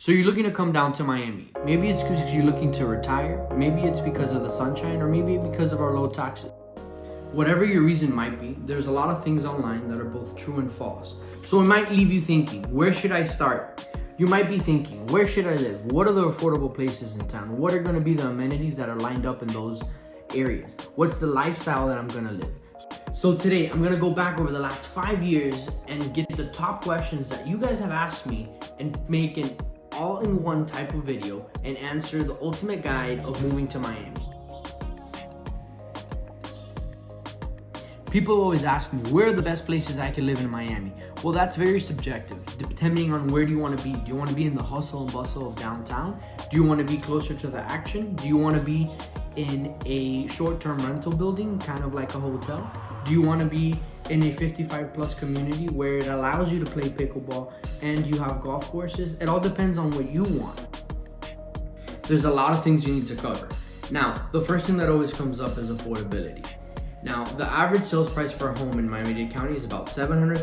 So you're looking to come down to Miami. Maybe it's because you're looking to retire, maybe it's because of the sunshine, or maybe because of our low taxes. Whatever your reason might be, there's a lot of things online that are both true and false. So it might leave you thinking, where should I start? You might be thinking, where should I live? What are the affordable places in town? What are going to be the amenities that are lined up in those areas? What's the lifestyle that I'm going to live? So today I'm going to go back over the last 5 years and get the top questions that you guys have asked me and make an all-in-one type of video and answer the ultimate guide of moving to Miami. People always ask me, where are the best places I can live in Miami? Well, that's very subjective, depending on where do you want to be. Do you want to be in the hustle and bustle of downtown? Do you want to be closer to the action? Do you want to be in a short-term rental building, kind of like a hotel? Do you want to be in a 55-plus community where it allows you to play pickleball and you have golf courses? It all depends on what you want. There's a lot of things you need to cover. Now, the first thing that always comes up is affordability. Now, the average sales price for a home in Miami-Dade County is about $700,000,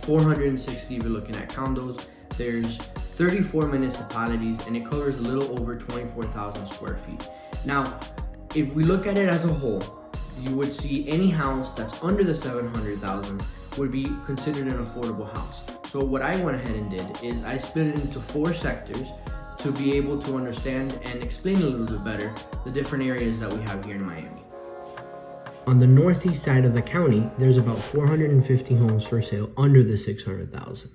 $460 if you're looking at condos. There's 34 municipalities and it covers a little over 24,000 square feet. Now, if we look at it as a whole, you would see any house that's under the $700,000 would be considered an affordable house. So what I went ahead and did is I split it into 4 sectors to be able to understand and explain a little bit better the different areas that we have here in Miami. On the northeast side of the county, there's about 450 homes for sale under the $600,000.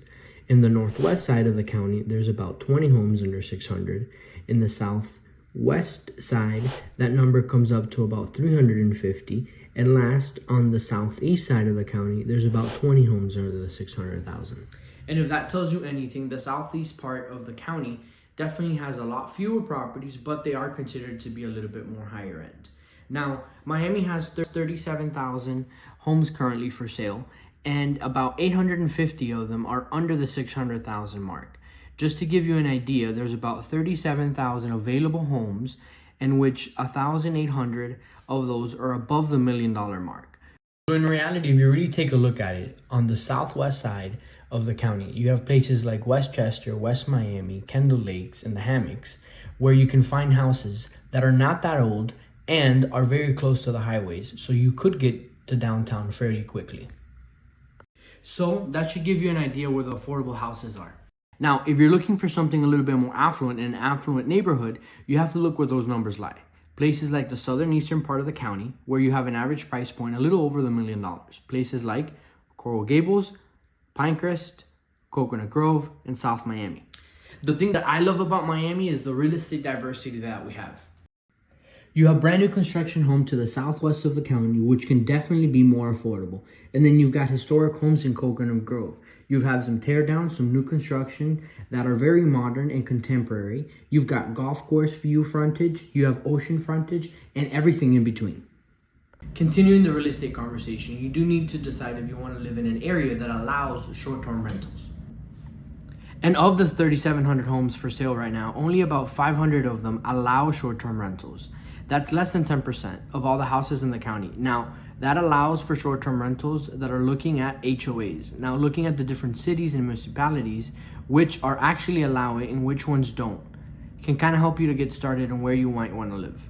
In the northwest side of the county, there's about 20 homes under $600,000. In the southwest side, that number comes up to about 350. And last, on the southeast side of the county, there's about 20 homes under the $600,000. And if that tells you anything, the southeast part of the county definitely has a lot fewer properties, but they are considered to be a little bit more higher end. Now, Miami has 37,000 homes currently for sale, and about 850 of them are under the 600,000 mark. Just to give you an idea, there's about 37,000 available homes, in which 1,800 of those are above the $1 million mark. So in reality, if you really take a look at it, on the southwest side of the county, you have places like Westchester, West Miami, Kendall Lakes, and the Hammocks, where you can find houses that are not that old and are very close to the highways, so you could get to downtown fairly quickly. So that should give you an idea where the affordable houses are. Now, if you're looking for something a little bit more affluent in an affluent neighborhood, you have to look where those numbers lie. Places like the southern eastern part of the county, where you have an average price point a little over the $1 million. Places like Coral Gables, Pinecrest, Coconut Grove, and South Miami. The thing that I love about Miami is the real estate diversity that we have. You have brand new construction home to the southwest of the county, which can definitely be more affordable. And then you've got historic homes in Coconut Grove. You've had some tear downs, some new construction that are very modern and contemporary. You've got golf course view frontage, you have ocean frontage, and everything in between. Continuing the real estate conversation, you do need to decide if you want to live in an area that allows short-term rentals. And of the 3,700 homes for sale right now, only about 500 of them allow short-term rentals. That's less than 10% of all the houses in the county. Now, that allows for short-term rentals that are looking at HOAs. Now, looking at the different cities and municipalities, which are actually allowing and which ones don't, can kind of help you to get started on where you might want to live.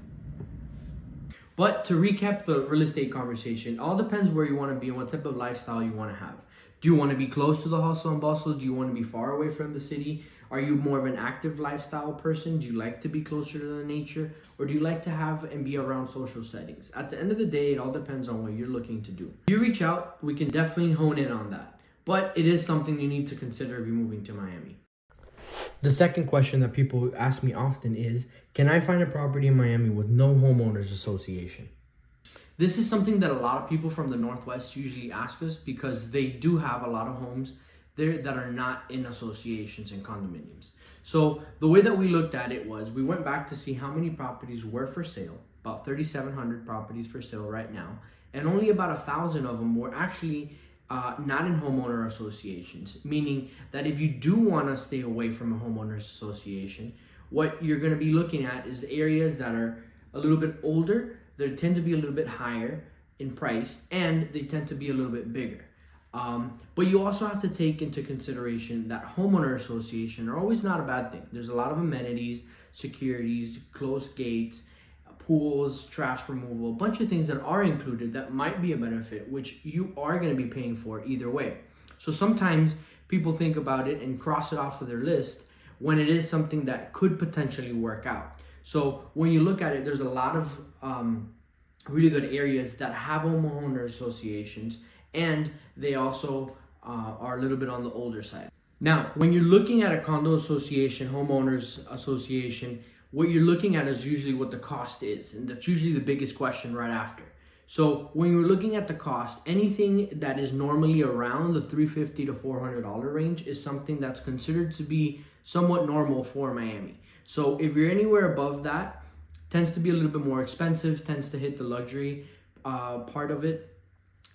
But to recap the real estate conversation, it all depends where you want to be and what type of lifestyle you want to have. Do you want to be close to the hustle and bustle? Do you want to be far away from the city? Are you more of an active lifestyle person? Do you like to be closer to the nature? Or do you like to have and be around social settings? At the end of the day, it all depends on what you're looking to do. If you reach out, we can definitely hone in on that. But it is something you need to consider if you're moving to Miami. The second question that people ask me often is, can I find a property in Miami with no homeowners association? This is something that a lot of people from the Northwest usually ask us because they do have a lot of homes there that are not in associations and condominiums. So the way that we looked at it was we went back to see how many properties were for sale, about 3,700 properties for sale right now, and only about 1,000 of them were actually not in homeowner associations, meaning that if you do want to stay away from a homeowners association, what you're going to be looking at is areas that are a little bit older. They tend to be a little bit higher in price, and they tend to be a little bit bigger. But you also have to take into consideration that homeowner association are always not a bad thing. There's a lot of amenities, securities, closed gates, pools, trash removal, a bunch of things that are included that might be a benefit, which you are going to be paying for either way. So sometimes people think about it and cross it off of their list when it is something that could potentially work out. So when you look at it, there's a lot of really good areas that have homeowner associations, and they also are a little bit on the older side. Now, when you're looking at a condo association, homeowners association, what you're looking at is usually what the cost is, and that's usually the biggest question right after. So when you're looking at the cost, anything that is normally around the $350 to $400 range is something that's considered to be somewhat normal for Miami. So if you're anywhere above that, tends to be a little bit more expensive, tends to hit the luxury part of it.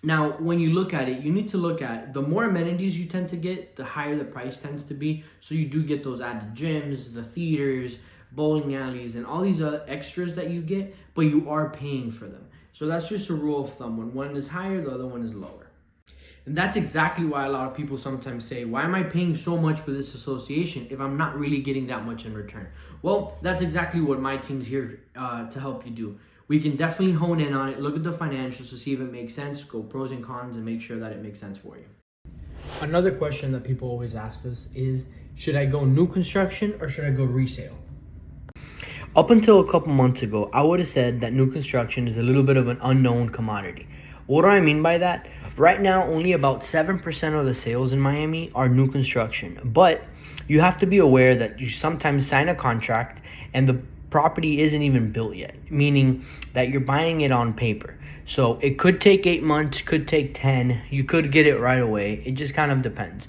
Now, when you look at it, you need to look at the more amenities you tend to get, the higher the price tends to be. So you do get those added gyms, the theaters, bowling alleys, and all these other extras that you get, but you are paying for them. So that's just a rule of thumb. When one is higher, the other one is lower. And that's exactly why a lot of people sometimes say, why am I paying so much for this association if I'm not really getting that much in return? Well, that's exactly what my team's here to help you do. We can definitely hone in on it, look at the financials to see if it makes sense, go pros and cons, and make sure that it makes sense for you. Another question that people always ask us is, should I go new construction or should I go resale? Up until a couple months ago, I would have said that new construction is a little bit of an unknown commodity. What do I mean by that? Right now, only about 7% of the sales in Miami are new construction, but you have to be aware that you sometimes sign a contract and the property isn't even built yet, meaning that you're buying it on paper. So it could take 8 months, could take 10, you could get it right away. It just kind of depends.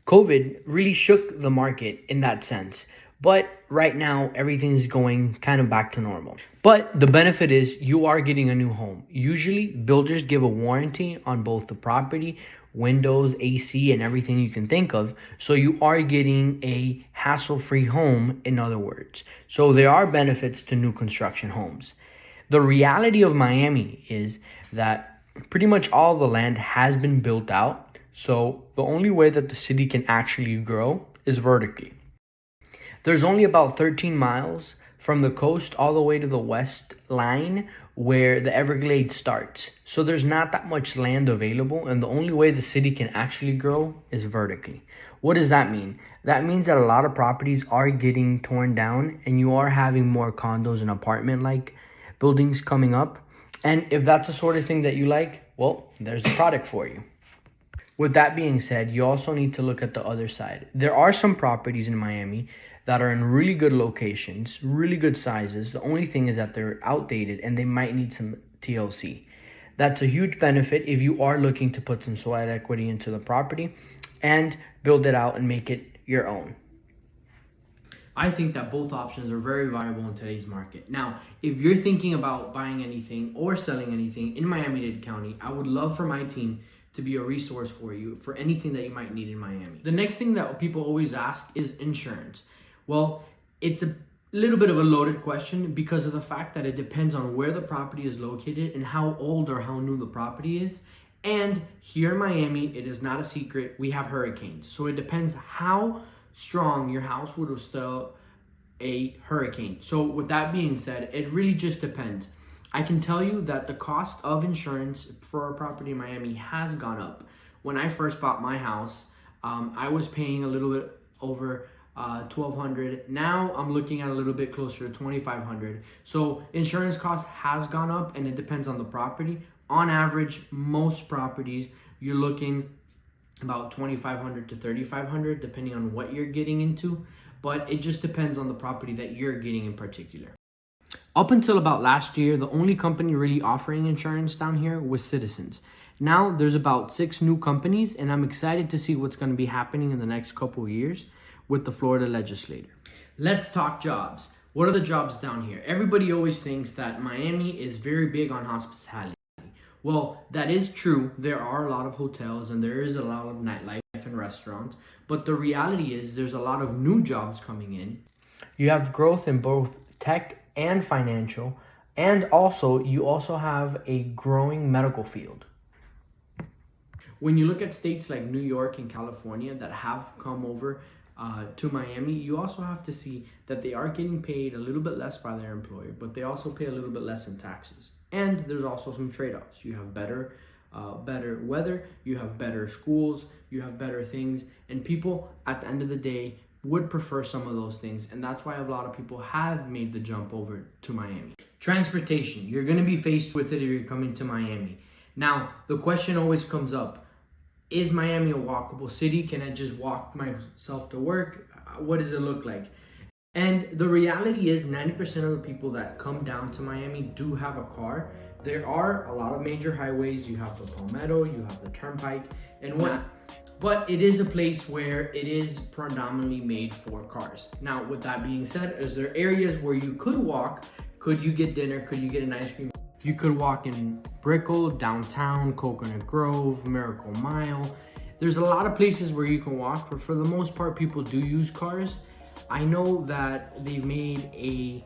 COVID really shook the market in that sense. But right now, everything's going kind of back to normal. But the benefit is you are getting a new home. Usually, builders give a warranty on both the property, windows, AC, and everything you can think of. So you are getting a hassle-free home, in other words. So there are benefits to new construction homes. The reality of Miami is that pretty much all the land has been built out. So the only way that the city can actually grow is vertically. There's only about 13 miles from the coast all the way to the west line where the Everglades starts. So there's not that much land available, and the only way the city can actually grow is vertically. What does that mean? That means that a lot of properties are getting torn down and you are having more condos and apartment-like buildings coming up. And if that's the sort of thing that you like, well, there's the product for you. With that being said, you also need to look at the other side. There are some properties in Miami that are in really good locations, really good sizes. The only thing is that they're outdated and they might need some TLC. That's a huge benefit if you are looking to put some sweat equity into the property and build it out and make it your own. I think that both options are very viable in today's market. Now, if you're thinking about buying anything or selling anything in Miami-Dade County, I would love for my team to be a resource for you for anything that you might need in Miami. The next thing that people always ask is insurance. Well, it's a little bit of a loaded question because of the fact that it depends on where the property is located and how old or how new the property is. And here in Miami, it is not a secret, we have hurricanes. So it depends how strong your house would withstand a hurricane. So with that being said, it really just depends. I can tell you that the cost of insurance for a property in Miami has gone up. When I first bought my house, I was paying a little bit over $1,200. Now I'm looking at a little bit closer to $2,500. So insurance cost has gone up and it depends on the property. On average, most properties, you're looking about $2,500 to $3,500 depending on what you're getting into. But it just depends on the property that you're getting in particular. Up until about last year, the only company really offering insurance down here was Citizens. Now there's about 6 new companies, and I'm excited to see what's going to be happening in the next couple of years with the Florida legislator. Let's talk jobs. What are the jobs down here? Everybody always thinks that Miami is very big on hospitality. Well, that is true. There are a lot of hotels and there is a lot of nightlife and restaurants, but the reality is there's a lot of new jobs coming in. You have growth in both tech and financial, and also you also have a growing medical field. When you look at states like New York and California that have come over to Miami, you also have to see that they are getting paid a little bit less by their employer, but they also pay a little bit less in taxes. And there's also some trade-offs. You have better weather, you have better schools, you have better things, and people at the end of the day would prefer some of those things, and that's why a lot of people have made the jump over to Miami. Transportation, you're going to be faced with it if you're coming to Miami. Now, the question always comes up, is Miami a walkable city? Can I just walk myself to work? What does it look like? And the reality is 90% of the people that come down to Miami do have a car. There are a lot of major highways. You have the Palmetto, you have the Turnpike, and whatnot. But it is a place where it is predominantly made for cars. Now, with that being said, is there areas where you could walk? Could you get dinner? Could you get an ice cream? You could walk in Brickell, downtown, Coconut Grove, Miracle Mile. There's a lot of places where you can walk, but for the most part, people do use cars. I know that they've made a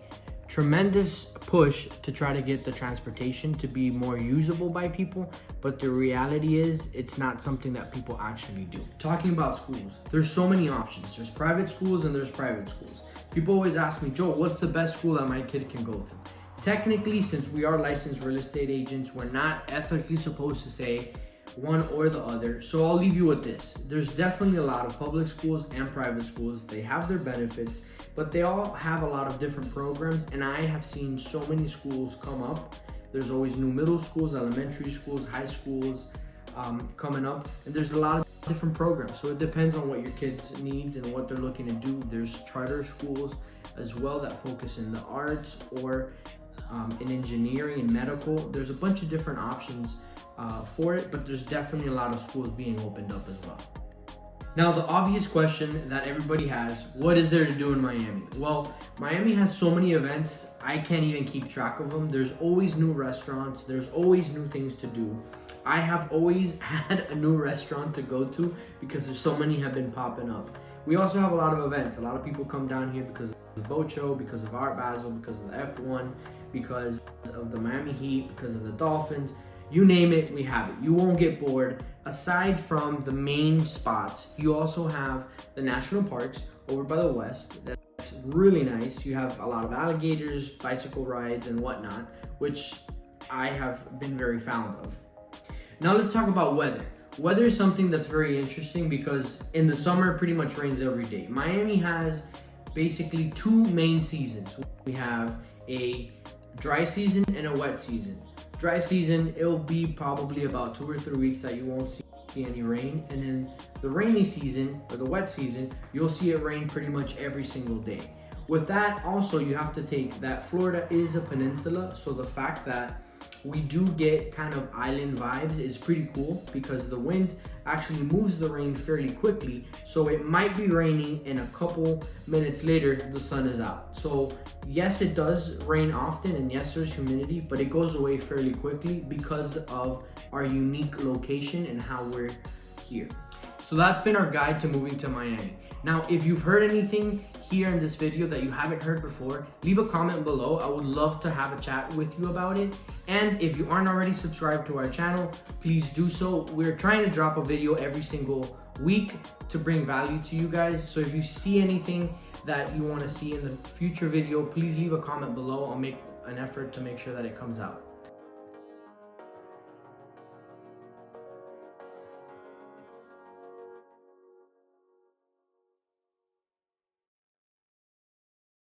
tremendous push to try to get the transportation to be more usable by people, but the reality is it's not something that people actually do. Talking about schools, there's so many options. There's private schools and there's private schools. People always ask me, Joe, what's the best school that my kid can go to? Technically, since we are licensed real estate agents, we're not ethically supposed to say one or the other. So I'll leave you with this. There's definitely a lot of public schools and private schools. They have their benefits, but they all have a lot of different programs. And I have seen so many schools come up. There's always new middle schools, elementary schools, high schools coming up. And there's a lot of different programs. So it depends on what your kids needs and what they're looking to do. There's charter schools as well that focus in the arts or in engineering and medical. There's a bunch of different options for it, but there's definitely a lot of schools being opened up as well. Now, the obvious question that everybody has, what is there to do in Miami? Well, Miami has so many events, I can't even keep track of them. There's always new restaurants, there's always new things to do. I have always had a new restaurant to go to because there's so many have been popping up. We also have a lot of events. A lot of people come down here because of the boat show, because of Art Basel, because of the F1, because of the Miami Heat, because of the Dolphins. You name it, we have it. You won't get bored. Aside from the main spots, you also have the national parks over by the west. That's really nice. You have a lot of alligators, bicycle rides, and whatnot, which I have been very fond of. Now let's talk about weather. Weather is something that's very interesting because in the summer, it pretty much rains every day. Miami has basically two main seasons. We have a dry season and a wet season. Dry season, it'll be probably about 2 or 3 weeks that you won't see any rain. And then the rainy season or the wet season, you'll see it rain pretty much every single day. With that, also, you have to take that Florida is a peninsula. So the fact that we do get kind of island vibes is pretty cool because the wind actually moves the rain fairly quickly. So it might be raining and a couple minutes later, the sun is out. So yes, it does rain often and yes, there's humidity, but it goes away fairly quickly because of our unique location and how we're here. So that's been our guide to moving to Miami. Now, if you've heard anything here in this video that you haven't heard before, leave a comment below. I would love to have a chat with you about it. And if you aren't already subscribed to our channel, please do so. We're trying to drop a video every single week to bring value to you guys. So if you see anything that you want to see in the future video, please leave a comment below. I'll make an effort to make sure that it comes out.